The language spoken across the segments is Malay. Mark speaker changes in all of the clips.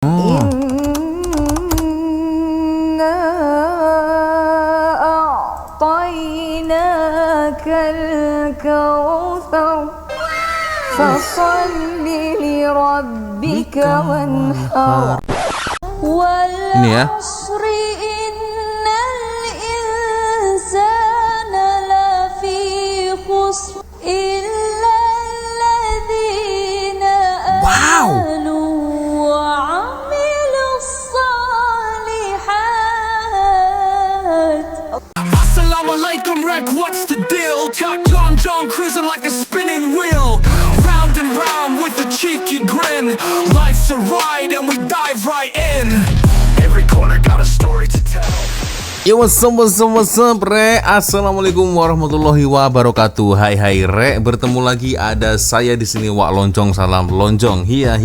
Speaker 1: Inna a'tainakal kautsar fasalli li rabbika wanhar.
Speaker 2: Ini ya.
Speaker 3: Assalamualaikum, Rek, what's the deal? Chuck John cruising like a spinning wheel, round and round with a cheeky grin. Life's a ride and we dive right in. Every corner got a story to tell.
Speaker 2: Yo, what's up, Re? Assalamualaikum warahmatullahi wabarakatuh. Hai Re, bertemu lagi ada saya di sini, Wak Loncong. Salam lonjong. Hiya.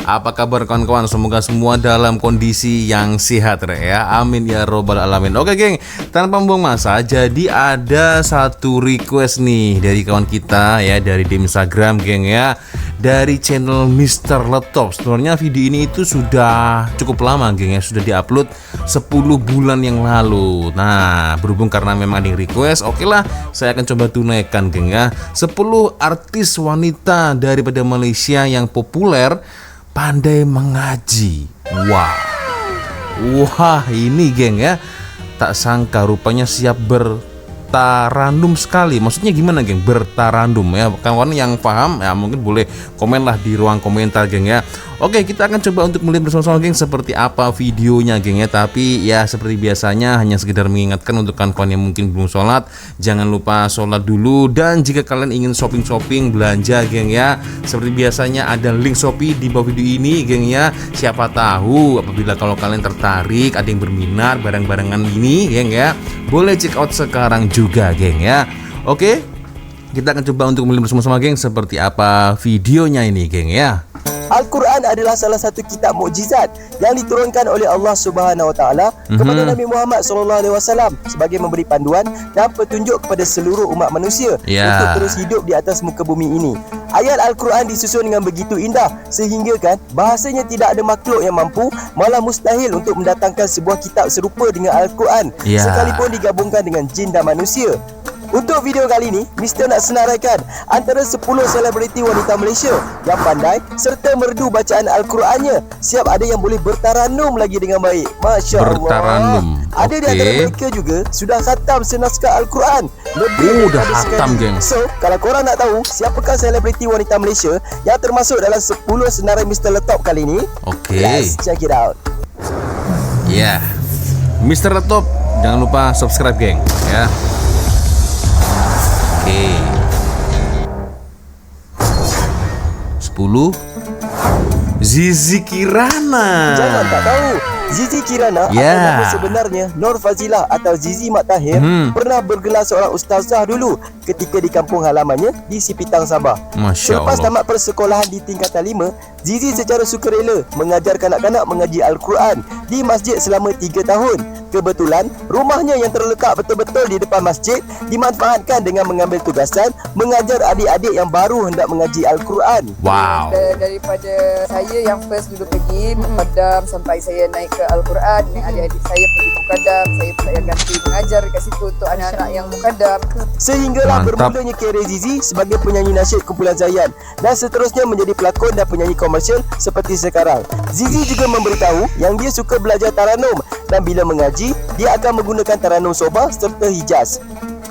Speaker 2: Apa kabar kawan-kawan? Semoga semua dalam kondisi yang sehat, Re, ya. Amin ya robbal alamin. Oke, geng, tanpa membuang masa, jadi ada satu request nih dari kawan kita ya, dari di Instagram, geng, ya. Dari channel Mr. Laptop. Sebenarnya video ini itu sudah cukup lama, geng, ya. Sudah diupload 10 bulan yang lalu. Nah, berhubung karena memang ada yang request, oke lah, saya akan coba tunaikan, geng, ya. 10 artis wanita daripada Malaysia yang populer pandai mengaji. Wah, ini, geng, ya. Tak sangka rupanya siap bertarandum sekali. Maksudnya gimana, geng? Bertarandum ya. Kawan yang paham ya mungkin boleh komenlah di ruang komentar, geng, ya. Oke, kita akan coba untuk melihat bersama-sama, geng, seperti apa videonya, geng, ya. Tapi ya seperti biasanya hanya sekedar mengingatkan untuk kawan-kawan yang mungkin belum sholat, jangan lupa sholat dulu. Dan jika kalian ingin shopping belanja, geng, ya, seperti biasanya ada link Shopee di bawah video ini, geng, ya. Siapa tahu apabila kalau kalian tertarik, ada yang berminat barang-barangan ini, geng, ya, boleh check out sekarang juga, geng, ya. Oke, kita akan coba untuk melihat bersama-sama, geng, seperti apa videonya ini, geng, ya.
Speaker 4: Al-Quran adalah salah satu kitab mukjizat yang diturunkan oleh Allah Subhanahu Wa Taala kepada Nabi Muhammad SAW sebagai memberi panduan dan petunjuk kepada seluruh umat manusia untuk terus hidup di atas muka bumi ini. Ayat Al-Quran disusun dengan begitu indah sehingga kan bahasanya tidak ada makhluk yang mampu, malah mustahil untuk mendatangkan sebuah kitab serupa dengan Al-Quran sekalipun digabungkan dengan jin dan manusia. Untuk video kali ini, Mr. nak senaraikan antara 10 selebriti wanita Malaysia yang pandai serta merdu bacaan Al-Qurannya. Siap ada yang boleh bertarannum lagi dengan baik. Masya Allah.
Speaker 2: Bertarannum.
Speaker 4: Ada di antara mereka juga sudah khatam senaskah Al-Quran.
Speaker 2: Dah khatam, geng.
Speaker 4: So, kalau korang nak tahu siapakah selebriti wanita Malaysia yang termasuk dalam 10 senarai Mr. Laptop kali ini, let's check it out.
Speaker 2: Ya, Mr. Laptop, jangan lupa subscribe, geng, ya. Oke. 10 Zizi Kirana.
Speaker 4: Jangan tak tahu, Zizi Kirana atau nama sebenarnya Nur Fazilah atau Zizi Mat Tahir pernah bergelar seorang ustazah dulu ketika di kampung halamannya di Sipitang, Sabah. Selepas tamat persekolahan di tingkatan 5, Zizi secara sukarela mengajar kanak-kanak mengaji Al-Quran di masjid selama 3 tahun. Kebetulan rumahnya yang terletak betul-betul di depan masjid dimanfaatkan dengan mengambil tugasan mengajar adik-adik yang baru hendak mengaji Al-Quran.
Speaker 2: Wow.
Speaker 5: Daripada saya yang first dulu pergi Mukadam sampai saya naik ke Al-Quran, adik-adik saya pergi Mukadam, saya pula yang ganti mengajar kat situ untuk anak-anak yang Mukadam.
Speaker 4: Sehinggalah bermulanya kerjaya Zizi sebagai penyanyi nasyid kumpulan Zayan dan seterusnya menjadi pelakon dan penyanyi komersial seperti sekarang. Zizi juga memberitahu yang dia suka belajar taranum dan bila mengaji dia akan menggunakan taranum sobah serta hijaz.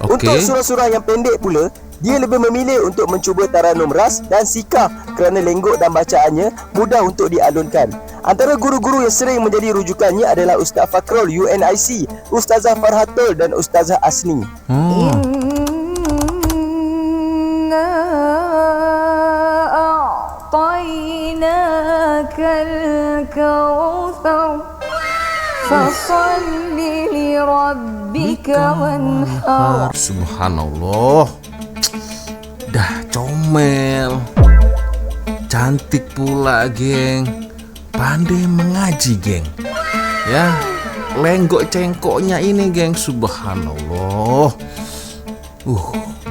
Speaker 4: Untuk surah-surah yang pendek pula, dia lebih memilih untuk mencuba taranum ras dan sikah kerana lenggok dan bacaannya mudah untuk dialunkan. Antara guru-guru yang sering menjadi rujukannya adalah Ustaz Fakrul UNIC, Ustazah Farhatul dan Ustazah Asni.
Speaker 1: Inna a'tainakal kautsar fasalli li rabbika wanhar.
Speaker 2: Subhanallah. Dah comel, cantik pula, geng, pandai mengaji, geng, ya. Lenggok cengkoknya ini, geng, subhanallah.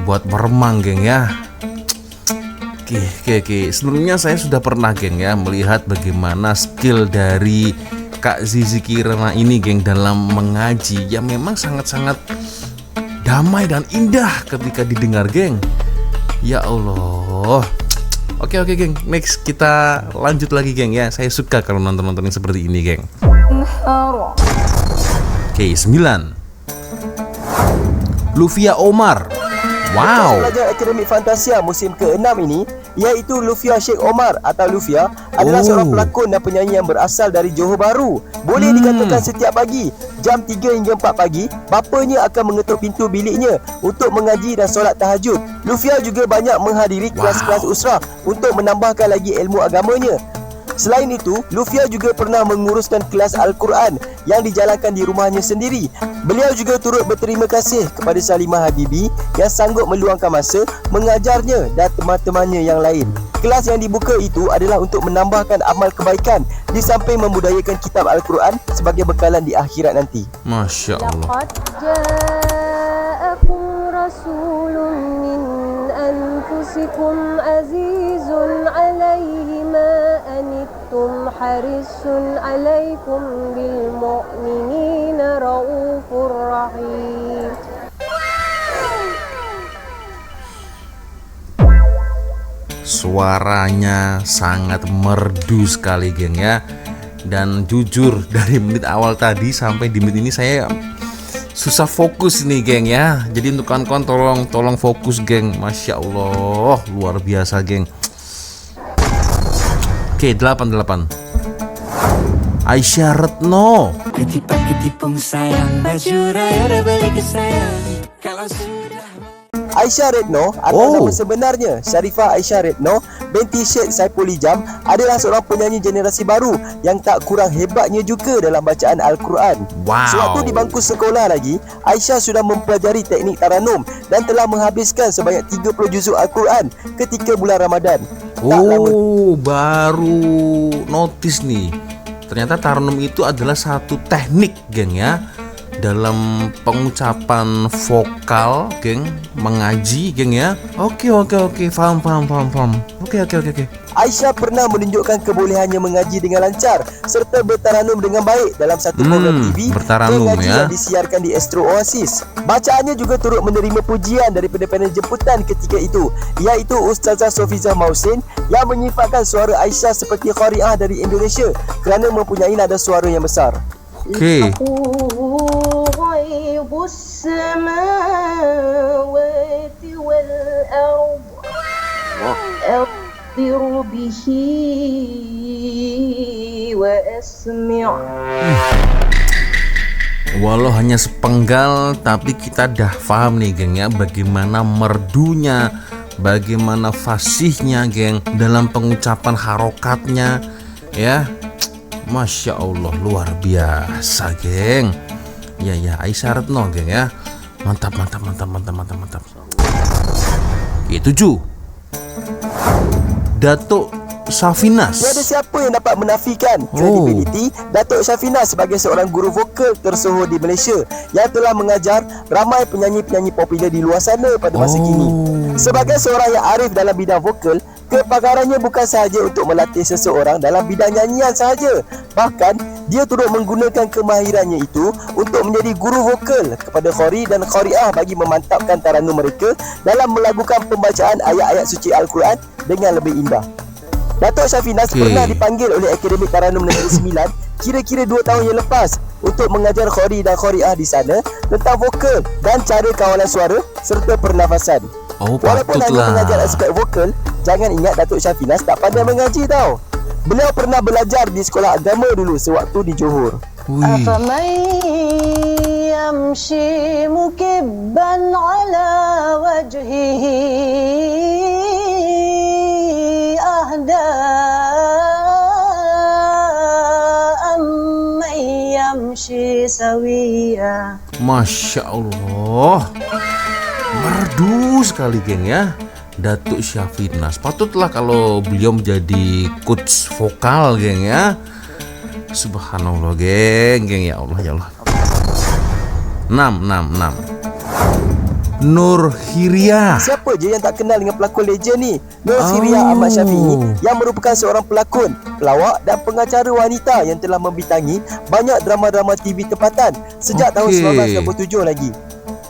Speaker 2: Buat meremang, geng, ya. Oke. Sebelumnya saya sudah pernah geng ya melihat bagaimana skill dari Kak Zizi Kirana ini geng dalam mengaji yang memang sangat-sangat damai dan indah ketika didengar geng. Ya Allah. Oke geng, next kita lanjut lagi geng ya. Saya suka kalau nonton-nonton yang seperti ini geng.
Speaker 1: انحر
Speaker 2: Oke, 9. Lufia Omar. Wow.
Speaker 4: Pelajar Akademik Fantasia musim ke-6 ini, iaitu Lufia Sheikh Omar atau Lufia, adalah seorang pelakon dan penyanyi yang berasal dari Johor Bahru. Boleh dikatakan setiap pagi jam 3 hingga 4 pagi, bapanya akan mengetuk pintu biliknya untuk mengaji dan solat tahajud. Lufia juga banyak menghadiri kelas-kelas usrah untuk menambahkan lagi ilmu agamanya. Selain itu, Lufia juga pernah menguruskan kelas Al-Quran yang dijalankan di rumahnya sendiri. Beliau juga turut berterima kasih kepada Salimah Habibi yang sanggup meluangkan masa mengajarnya dan teman-temannya yang lain. Kelas yang dibuka itu adalah untuk menambahkan amal kebaikan di samping membudayakan kitab Al-Quran sebagai bekalan di akhirat nanti.
Speaker 2: Masya Allah.
Speaker 6: لقد جاءكم رسول من أنفسكم عزيز عليه ما أنتم حريص عليكم بالمؤمنين رؤوف رحيم.
Speaker 2: Suaranya sangat merdu sekali geng ya. Dan jujur dari menit awal tadi sampai di menit ini saya susah fokus nih geng ya. Jadi untuk kawan-kawan tolong fokus geng. Masya Allah, luar biasa geng. Oke, 8. Aisyah Retno.
Speaker 3: Ketipung sayang, baju raya udah beli ke sayang. Kalau sudah
Speaker 4: Aisyah Retno atau nama sebenarnya Sharifah Aisyah Retno binti Syed Saipul Ijam adalah seorang penyanyi generasi baru yang tak kurang hebatnya juga dalam bacaan Al-Quran.
Speaker 2: Wow.
Speaker 4: Sewaktu di bangku sekolah lagi, Aisyah sudah mempelajari teknik taranum dan telah menghabiskan sebanyak 30 juzuk Al-Quran ketika bulan Ramadan. Tak lama
Speaker 2: Baru notice nih. Ternyata taranum itu adalah satu teknik geng ya, dalam pengucapan vokal geng, mengaji geng ya. Oke, paham. Oke.
Speaker 4: Aisyah pernah menunjukkan kebolehannya mengaji dengan lancar serta bertaranum dengan baik dalam satu program TV
Speaker 2: bertaranum
Speaker 4: mengaji
Speaker 2: ya,
Speaker 4: yang disiarkan di Astro Oasis. Bacaannya juga turut menerima pujian daripada panel jemputan ketika itu, iaitu Ustazah Sofizah Mausin yang menyifatkan suara Aisyah seperti qari'ah dari Indonesia kerana mempunyai nada suara yang besar.
Speaker 2: Oke.
Speaker 6: غيب السماوات والأرض أبصر به وأسمع.
Speaker 2: Walau hanya sepenggal, tapi kita dah paham nih geng ya, bagaimana merdunya, bagaimana fasihnya geng dalam pengucapan harokatnya ya. Masya Allah, luar biasa geng. Ya Aisyah Retno geng ya. Mantap. Oke, 7. Datuk Safinas.
Speaker 4: Tiada siapa yang dapat menafikan kredibiliti Datuk Syafinas sebagai seorang guru vokal tersohor di Malaysia yang telah mengajar ramai penyanyi-penyanyi popular di luar sana pada masa kini. Sebagai seorang yang arif dalam bidang vokal, kepakarannya bukan sahaja untuk melatih seseorang dalam bidang nyanyian sahaja, bahkan dia turut menggunakan kemahirannya itu untuk menjadi guru vokal kepada qari dan qari'ah bagi memantapkan taranum mereka dalam melakukan pembacaan ayat-ayat suci Al-Quran dengan lebih indah. Datuk Syafinas pernah dipanggil oleh Akademik Taranum Negeri Sembilan kira-kira 2 tahun yang lepas untuk mengajar qari dan qari'ah di sana tentang vokal dan cara kawalan suara serta pernafasan. Walaupun hanya mengajar aspek vokal, jangan ingat Datuk Syafinas tak pandai mengaji tau. Beliau pernah belajar di sekolah agama dulu sewaktu di Johor.
Speaker 6: أفمن يمشي مكبا على وجهه أهدى أمن يمشي سويا.
Speaker 2: Masya Allah, merdu sekali geng ya Datuk Syafinas. Patutlah kalau beliau menjadi coach vokal geng ya. Subhanallah geng ya Allah. 6. Nur Hiria.
Speaker 4: Siapa je yang tak kenal dengan pelakon legend ni? Nur Hiria Ahmad Syafi'i yang merupakan seorang pelakon, pelawak dan pengacara wanita yang telah membintangi banyak drama-drama TV tempatan sejak tahun 1997 lagi.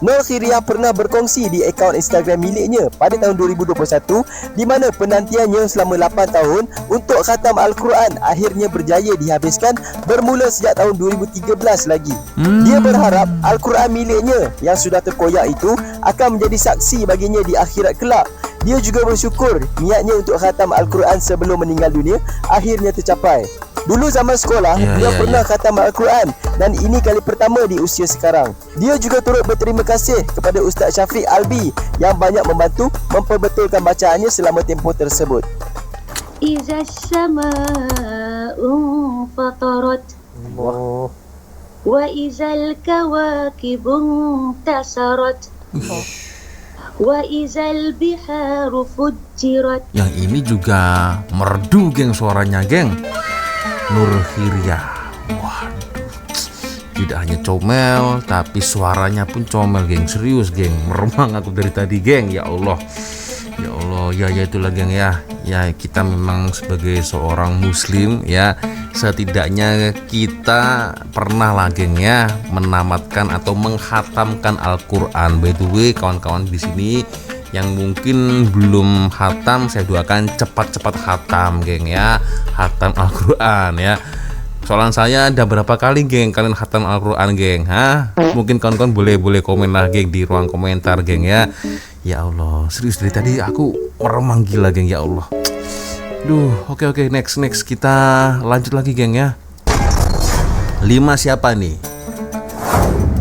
Speaker 4: Nur Hiria pernah berkongsi di akaun Instagram miliknya pada tahun 2021 di mana penantiannya selama 8 tahun untuk khatam Al-Quran akhirnya berjaya dihabiskan bermula sejak tahun 2013 lagi. Dia berharap Al-Quran miliknya yang sudah terkoyak itu akan menjadi saksi baginya di akhirat kelak. Dia juga bersyukur niatnya untuk khatam Al-Quran sebelum meninggal dunia akhirnya tercapai. Dulu zaman sekolah, dia pernah khatam Al-Quran dan ini kali pertama di usia sekarang. Dia juga turut berterima kasih kepada Ustaz Syafiq Albi yang banyak membantu memperbetulkan bacaannya selama tempoh tersebut.
Speaker 7: Iza as-sama'u fatarat wa izal kawakibu tasarat wa izal biharu fujirat.
Speaker 2: Yang ini juga merdu geng suaranya geng. Nur Hiria. Waduh. Tidak hanya comel tapi suaranya pun comel geng. Serius geng. Meremang aku dari tadi geng. Ya Allah. Ya Allah. Ya itulah geng ya. Ya kita memang sebagai seorang muslim ya, setidaknya kita pernah lah geng ya menamatkan atau menghatamkan Al-Quran. By the way kawan-kawan di sini yang mungkin belum hatam, saya doakan cepat-cepat hatam geng ya, hatam Al-Quran ya. Soalan saya ada berapa kali geng kalian hatam Al-Quran geng? Mungkin kawan-kawan boleh komen lah geng di ruang komentar geng ya. Ya Allah, serius dari tadi aku meremang gila geng, ya Allah. Oke, next kita lanjut lagi geng ya. 5 siapa nih?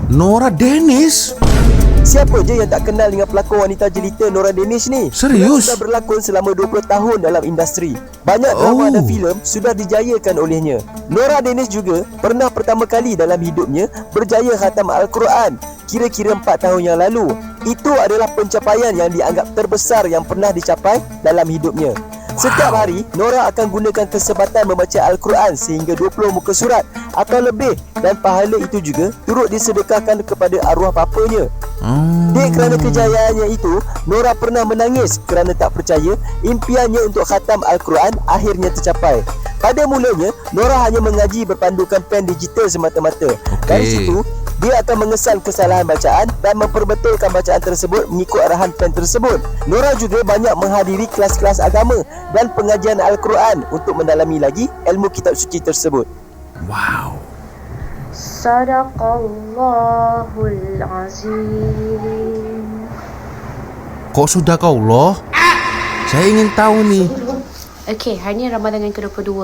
Speaker 2: Nora Dennis.
Speaker 4: Siapa je yang tak kenal dengan pelakon wanita jelita Nora Dennis ni?
Speaker 2: Serius?
Speaker 4: Dia sudah berlakon selama 20 tahun dalam industri. Banyak drama dan filem sudah dijayakan olehnya. Nora Dennis juga pernah pertama kali dalam hidupnya berjaya khatam Al-Quran kira-kira 4 tahun yang lalu. Itu adalah pencapaian yang dianggap terbesar yang pernah dicapai dalam hidupnya. Setiap hari, Nora akan gunakan kesempatan membaca Al-Quran sehingga 20 muka surat atau lebih, dan pahala itu juga turut disedekahkan kepada arwah papanya. Dek, kerana kejayaannya itu, Nora pernah menangis kerana tak percaya impiannya untuk khatam Al-Quran akhirnya tercapai. Pada mulanya, Nora hanya mengaji berpandukan pen digital semata-mata. Dari situ, dia akan mengesan kesalahan bacaan dan memperbetulkan bacaan tersebut mengikut arahan pen tersebut. Nora juga banyak menghadiri kelas-kelas agama dan pengajian Al-Quran untuk mendalami lagi ilmu kitab suci tersebut.
Speaker 2: Wow.
Speaker 7: Sadaqallahul azim.
Speaker 2: Kok sudah kau loh? Saya ingin tahu nih.
Speaker 7: Okey, hari ni Ramadan yang ke-22.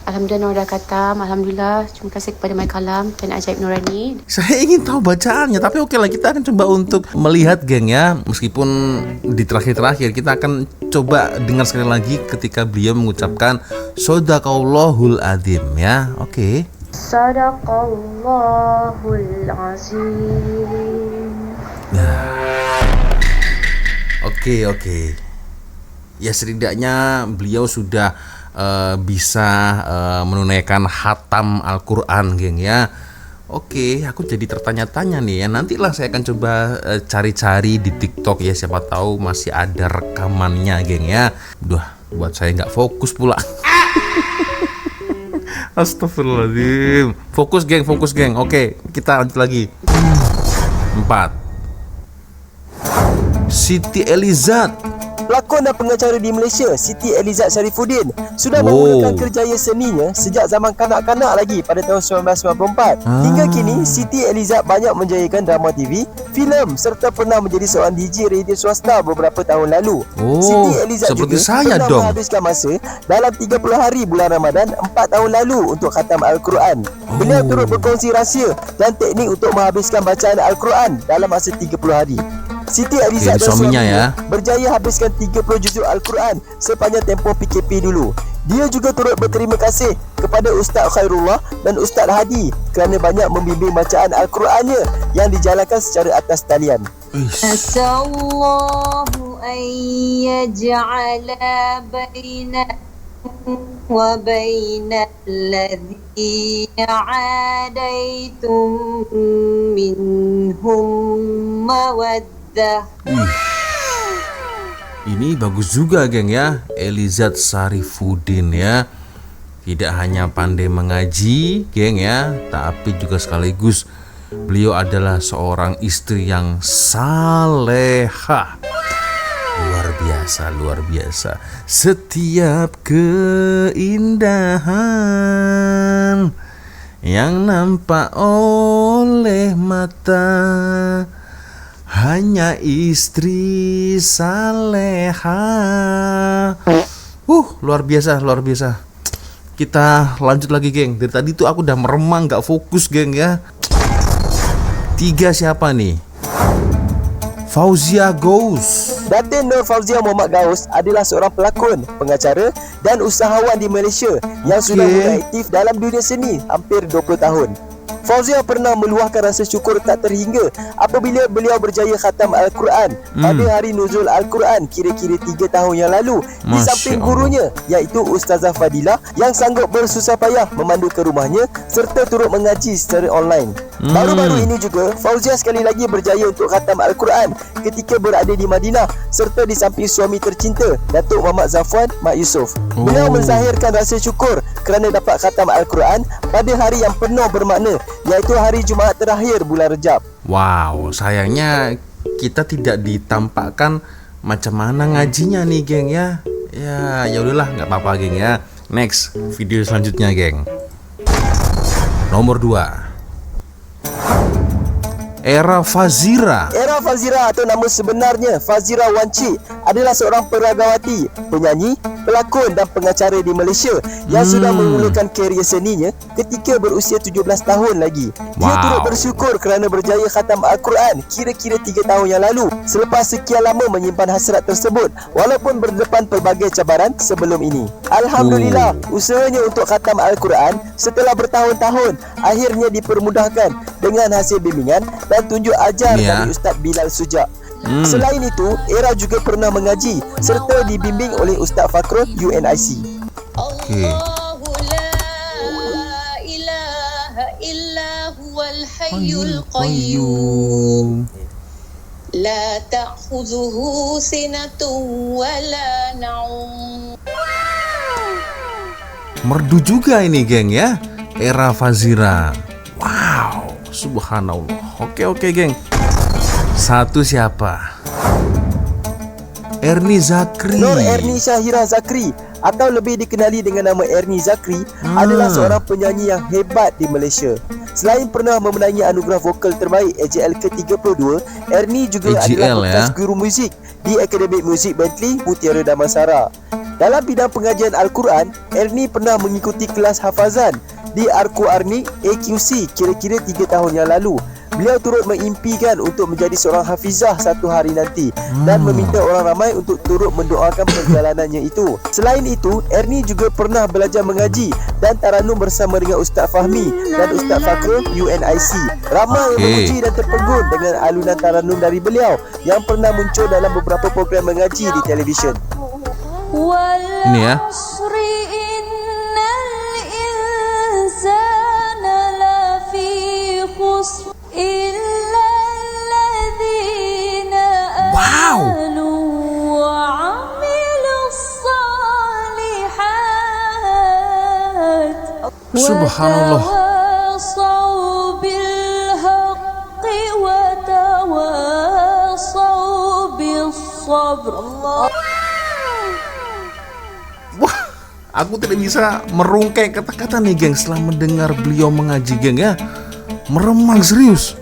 Speaker 7: Alhamdulillah Nora dah khatam. Alhamdulillah. Terima kasih kepada My Kalam dan Ajaib Nurani.
Speaker 2: Saya ingin tahu bacaannya, tapi oke lah, kita akan coba untuk melihat geng ya. Meskipun di terakhir kita akan coba dengar sekali lagi ketika beliau mengucapkan Shadaqallahul Adzim ya. Oke.
Speaker 7: Sadaqallahul azim.
Speaker 2: Oke. Ya setidaknya beliau sudah bisa menunaikan khatam Al-Quran geng ya. Oke, aku jadi tertanya-tanya nih ya. Nantilah saya akan coba cari-cari di TikTok ya, siapa tahu masih ada rekamannya geng ya. Buat saya nggak fokus pula. Astagfirullahaladzim. Fokus geng. Oke, kita lanjut lagi. 4. Siti Elizad.
Speaker 4: Pelakon dan pengacara di Malaysia, Siti Elizad Sharifuddin, sudah memulakan kerjaya seninya sejak zaman kanak-kanak lagi pada tahun 1994. Hingga kini, Siti Elizad banyak menjayakan drama TV, filem serta pernah menjadi seorang DJ radio swasta beberapa tahun lalu. Siti Elizad juga pernah menghabiskan masa dalam 30 hari bulan Ramadan 4 tahun lalu untuk khatam Al-Quran. Beliau turut berkongsi rahsia dan teknik untuk menghabiskan bacaan Al-Quran dalam masa 30 hari. Siti Elizad dan suaminya berjaya habiskan 30 juzuk Al-Quran sepanjang tempoh PKP dulu. Dia juga turut berterima kasih kepada Ustaz Khairullah dan Ustaz Hadi kerana banyak membimbing bacaan Al-Qurannya yang dijalankan secara atas talian.
Speaker 1: Asallahu an yaj'ala baina wa baina alladhina 'adaitum minhum mawaddah لذة.
Speaker 2: Ini bagus juga geng ya, Elizad Sarifudin ya. Tidak hanya pandai mengaji geng ya, tapi juga sekaligus beliau adalah seorang istri yang salehah. Luar biasa, luar biasa. Setiap keindahan yang nampak oleh mata hanya istri saleha. Luar biasa, luar biasa. Kita lanjut lagi geng. Dari tadi tuh aku udah meremang, gak fokus geng ya. 3 siapa nih? Fauzia Ghaus.
Speaker 4: Datin Nur Fauzia Muhammad Ghaus adalah seorang pelakon, pengacara dan usahawan di Malaysia yang sudah mulai aktif dalam dunia seni hampir 20 tahun. Fauzia pernah meluahkan rasa syukur tak terhingga apabila beliau berjaya khatam Al-Quran pada hari nuzul Al-Quran kira-kira 3 tahun yang lalu di samping gurunya iaitu Ustazah Fadilah yang sanggup bersusah payah memandu ke rumahnya serta turut mengaji secara online. Baru-baru ini juga Fauzia sekali lagi berjaya untuk khatam Al-Quran ketika berada di Madinah serta di samping suami tercinta Datuk Muhammad Zafwan Mak Yusof. Beliau menzahirkan rasa syukur kerana dapat khatam Al-Quran pada hari yang penuh bermakna iaitu hari Jumaat terakhir bulan Rejab.
Speaker 2: Wow, sayangnya kita tidak ditampakkan macam mana ngajinya nih geng ya. Ya udahlah, nggak apa-apa geng ya. Next video selanjutnya geng. Nomor 2, Era Fazira.
Speaker 4: Era Fazira atau nama sebenarnya Fazira Wanci adalah seorang peragawati, penyanyi, pelakon dan pengacara di Malaysia yang sudah memulakan karier seninya ketika berusia 17 tahun lagi. Dia turut bersyukur kerana berjaya khatam Al-Quran kira-kira 3 tahun yang lalu selepas sekian lama menyimpan hasrat tersebut walaupun berdepan pelbagai cabaran sebelum ini. Alhamdulillah, usahanya untuk khatam Al-Quran setelah bertahun-tahun akhirnya dipermudahkan dengan hasil bimbingan dan tunjuk ajar dari Ustaz Bilal Sujak. Selain itu, Era juga pernah mengaji serta dibimbing oleh Ustaz Fakrul UNIC.
Speaker 1: Allahu la ilaha illa huwal hayyul qayyum. La ta'khudhuhu sinatun wa la naum.
Speaker 2: Merdu juga ini geng ya, Era Fazira. Wow, subhanallah. Oke geng. 1 siapa? Erni Zakri.
Speaker 4: Nur Erni Syahira Zakri atau lebih dikenali dengan nama Erni Zakri adalah seorang penyanyi yang hebat di Malaysia. Selain pernah memenangi anugerah vokal terbaik AJL ke-32, Erni juga adalah bekas guru muzik di Akademik Muzik Bentley Mutiara Damansara. Dalam bidang pengajian Al-Quran, Erni pernah mengikuti kelas hafazan di Arku Arni AQC kira-kira 3 tahun yang lalu. Beliau turut mengimpikan untuk menjadi seorang hafizah satu hari nanti dan meminta orang ramai untuk turut mendoakan perjalanannya itu. Selain itu, Erni juga pernah belajar mengaji dan taranum bersama dengan Ustaz Fahmi dan Ustaz Fakrul UNIC. Ramai yang memuji dan terpegun dengan alunan taranum dari beliau yang pernah muncul dalam beberapa program mengaji di televisyen.
Speaker 2: Ini ya. Subhanallah. Wah, aku tidak bisa merungkai kata-kata nih geng setelah mendengar beliau mengaji geng ya. Meremang serius.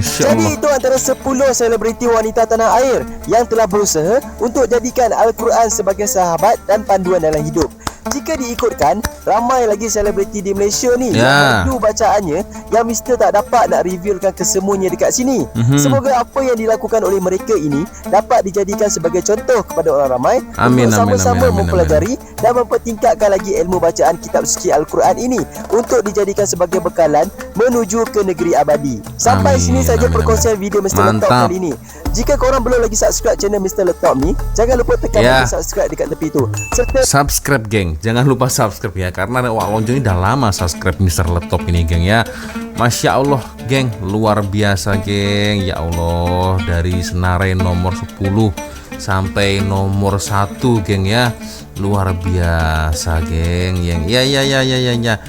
Speaker 4: Jadi itu antara 10 selebriti wanita tanah air yang telah berusaha untuk jadikan Al-Quran sebagai sahabat dan panduan dalam hidup. Jika diikutkan, ramai lagi selebriti di Malaysia ni yang merdu bacaannya yang Mr. tak dapat nak revealkan kesemuanya dekat sini. Semoga apa yang dilakukan oleh mereka ini dapat dijadikan sebagai contoh kepada orang ramai untuk sama-sama mempelajari dan mempertingkatkan lagi ilmu bacaan kitab suci Al-Quran ini untuk dijadikan sebagai bekalan menuju ke negeri abadi. Sampai sini saja perkongsian video Mr. Letop kali ini. Jika korang belum lagi subscribe channel Mr. Letop ni, jangan lupa tekan butang subscribe dekat tepi tu serta
Speaker 2: subscribe geng. geng, jangan lupa subscribe ya, karena Wak Loncong ini udah lama subscribe Mr. Laptop ini geng ya. Masya Allah geng, luar biasa geng. Ya Allah, dari Senarai nomor 10 sampai nomor 1 geng ya, luar biasa geng yang ya.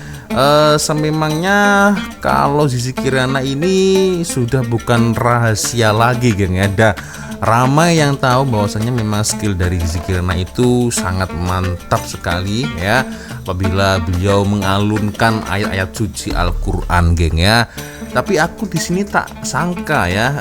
Speaker 2: Sememangnya kalau Zizi Kirana ini sudah bukan rahasia lagi geng ya, ada ramai yang tahu bahwasanya memang skill dari Zizi Kirana itu sangat mantap sekali ya, apabila beliau mengalunkan ayat-ayat suci Al-Qur'an geng ya. Tapi aku di sini tak sangka ya,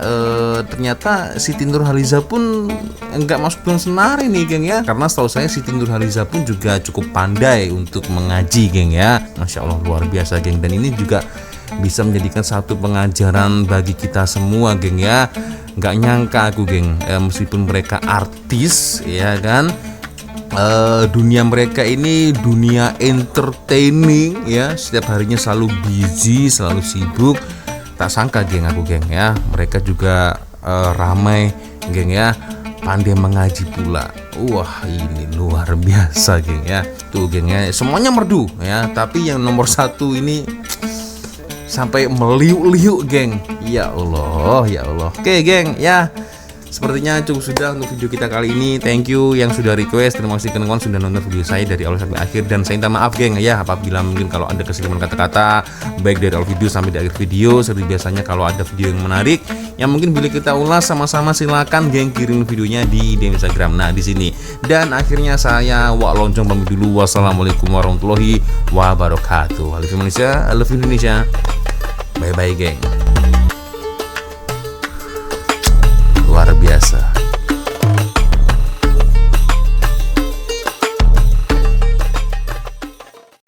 Speaker 2: ternyata Siti Nurhaliza pun enggak masuk dalam Senarai nih geng ya, karena setahu saya Siti Nurhaliza pun juga cukup pandai untuk mengaji geng ya. Masya Allah, luar biasa geng, dan ini juga bisa menjadikan satu pengajaran bagi kita semua geng ya. Nggak nyangka aku geng, meskipun mereka artis ya kan, dunia mereka ini dunia entertaining ya, setiap harinya selalu busy, selalu sibuk. Tak sangka geng aku geng ya, mereka juga ramai geng ya, pandai mengaji pula. Wah, ini luar biasa geng ya. Tuh geng ya, semuanya merdu ya, tapi yang nomor 1 ini sampai meliuk-liuk geng. Ya Allah, ya Allah. Oke geng ya, sepertinya cukup sudah untuk video kita kali ini. Thank you yang sudah request. Terima kasih kawan-kawan sudah nonton video saya dari awal sampai akhir. Dan saya minta maaf geng ya, apabila mungkin kalau ada kesalahan kata-kata, baik dari awal video sampai di akhir video. Seperti biasanya kalau ada video yang menarik yang mungkin boleh kita ulas sama-sama, silakan geng kirim videonya di DM Instagram. Nah di sini. Dan akhirnya saya Wak Loncong pamit dulu. Wassalamualaikum warahmatullahi wabarakatuh. I love Indonesia, I love Indonesia. Bye bye geng. Luar biasa.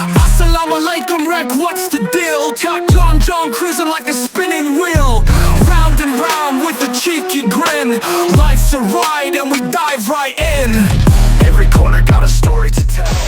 Speaker 3: Assalamualaikum Rek, what's the deal? Chuck John cruising like a spinning wheel, round and round with a cheeky grin. Life's a ride and we dive right in. Every corner got a story to tell.